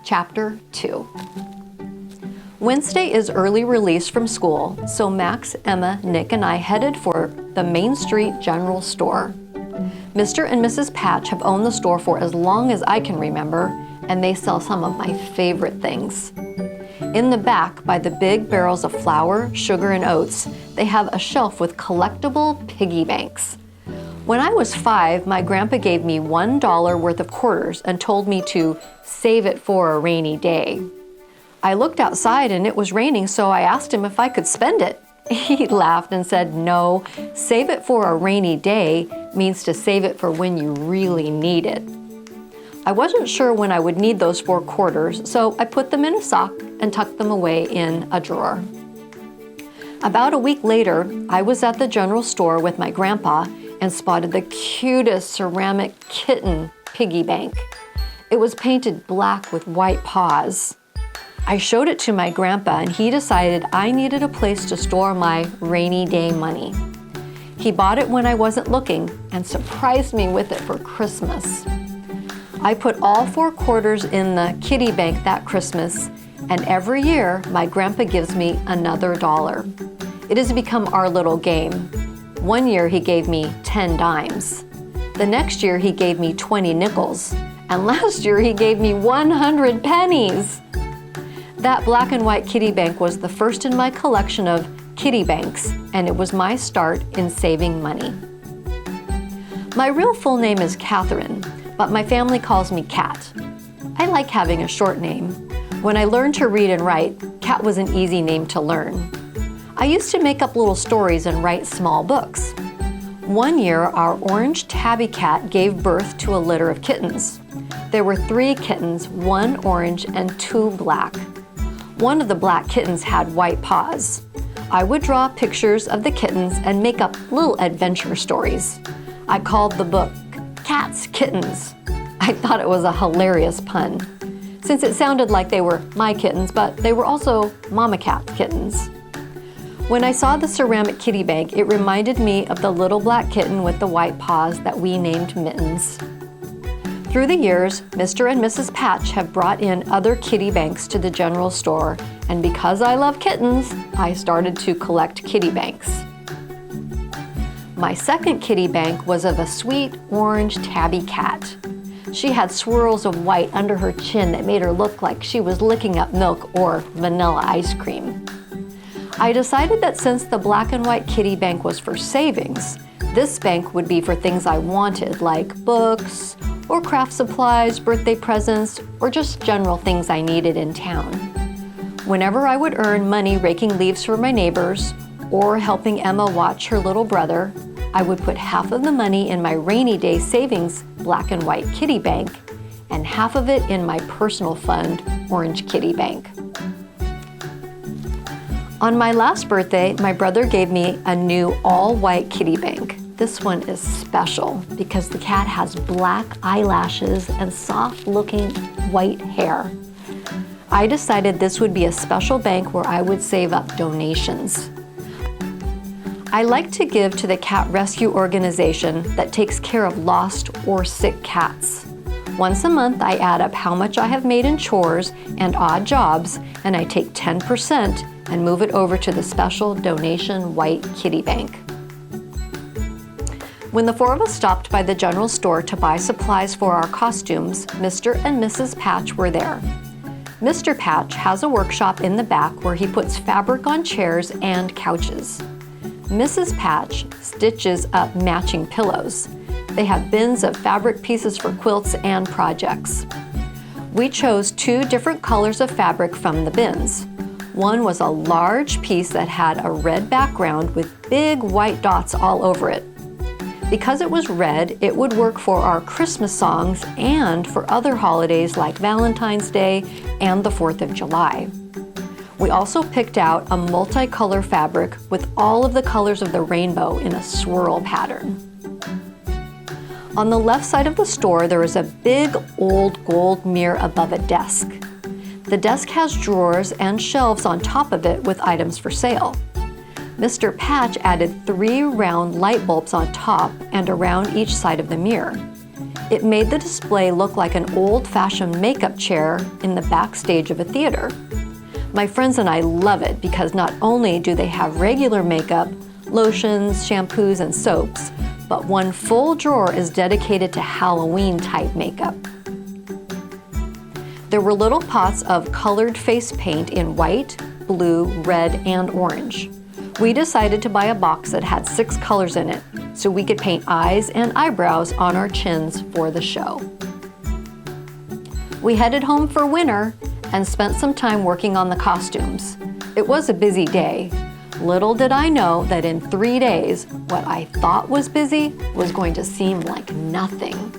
Chapter 2. Wednesday is early release from school, so Max, Emma, Nick, and I headed for the Main Street General Store. Mr. and Mrs. Patch have owned the store for as long as I can remember, and they sell some of my favorite things. In the back, by the big barrels of flour, sugar, and oats, they have a shelf with collectible piggy banks. When I was 5, my grandpa gave me $1 worth of quarters and told me to save it for a rainy day. I looked outside and it was raining, so I asked him if I could spend it. He laughed and said, "No, save it for a rainy day means to save it for when you really need it." I wasn't sure when I would need those 4 quarters, so I put them in a sock and tucked them away in a drawer. About a week later, I was at the general store with my grandpa and spotted the cutest ceramic kitten piggy bank. It was painted black with white paws. I showed it to my grandpa and he decided I needed a place to store my rainy day money. He bought it when I wasn't looking and surprised me with it for Christmas. I put all 4 quarters in the kitty bank that Christmas, and every year my grandpa gives me another $1. It has become our little game. One year he gave me 10 dimes. The next year he gave me 20 nickels. And last year he gave me 100 pennies. That black and white kitty bank was the first in my collection of kitty banks, and it was my start in saving money. My real full name is Catherine, but my family calls me Cat. I like having a short name. When I learned to read and write, Cat was an easy name to learn. I used to make up little stories and write small books. One year, our orange tabby cat gave birth to a litter of kittens. There were 3 kittens, 1 orange and 2 black. One of the black kittens had white paws. I would draw pictures of the kittens and make up little adventure stories. I called the book Cat's Kittens. I thought it was a hilarious pun, since it sounded like they were my kittens, but they were also Mama Cat's kittens. When I saw the ceramic kitty bank, it reminded me of the little black kitten with the white paws that we named Mittens. Through the years, Mr. and Mrs. Patch have brought in other kitty banks to the general store, and because I love kittens, I started to collect kitty banks. My second kitty bank was of a sweet orange tabby cat. She had swirls of white under her chin that made her look like she was licking up milk or vanilla ice cream. I decided that since the black and white kitty bank was for savings, this bank would be for things I wanted, like books, or craft supplies, birthday presents, or just general things I needed in town. Whenever I would earn money raking leaves for my neighbors, or helping Emma watch her little brother, I would put half of the money in my rainy day savings black and white kitty bank, and half of it in my personal fund orange kitty bank. On my last birthday, my brother gave me a new all-white kitty bank. This one is special because the cat has black eyelashes and soft-looking white hair. I decided this would be a special bank where I would save up donations. I like to give to the cat rescue organization that takes care of lost or sick cats. Once a month, I add up how much I have made in chores and odd jobs, and I take 10% and move it over to the special donation white kitty bank. When the 4 of us stopped by the general store to buy supplies for our costumes, Mr. and Mrs. Patch were there. Mr. Patch has a workshop in the back where he puts fabric on chairs and couches. Mrs. Patch stitches up matching pillows. They have bins of fabric pieces for quilts and projects. We chose 2 different colors of fabric from the bins. One was a large piece that had a red background with big white dots all over it. Because it was red, it would work for our Christmas songs and for other holidays like Valentine's Day and the 4th of July. We also picked out a multicolor fabric with all of the colors of the rainbow in a swirl pattern. On the left side of the store, there is a big old gold mirror above a desk. The desk has drawers and shelves on top of it with items for sale. Mr. Patch added 3 round light bulbs on top and around each side of the mirror. It made the display look like an old-fashioned makeup chair in the backstage of a theater. My friends and I love it because not only do they have regular makeup, lotions, shampoos, and soaps, but one full drawer is dedicated to Halloween-type makeup. There were little pots of colored face paint in white, blue, red, and orange. We decided to buy a box that had 6 colors in it, so we could paint eyes and eyebrows on our chins for the show. We headed home for winter and spent some time working on the costumes. It was a busy day. Little did I know that in 3 days, what I thought was busy was going to seem like nothing.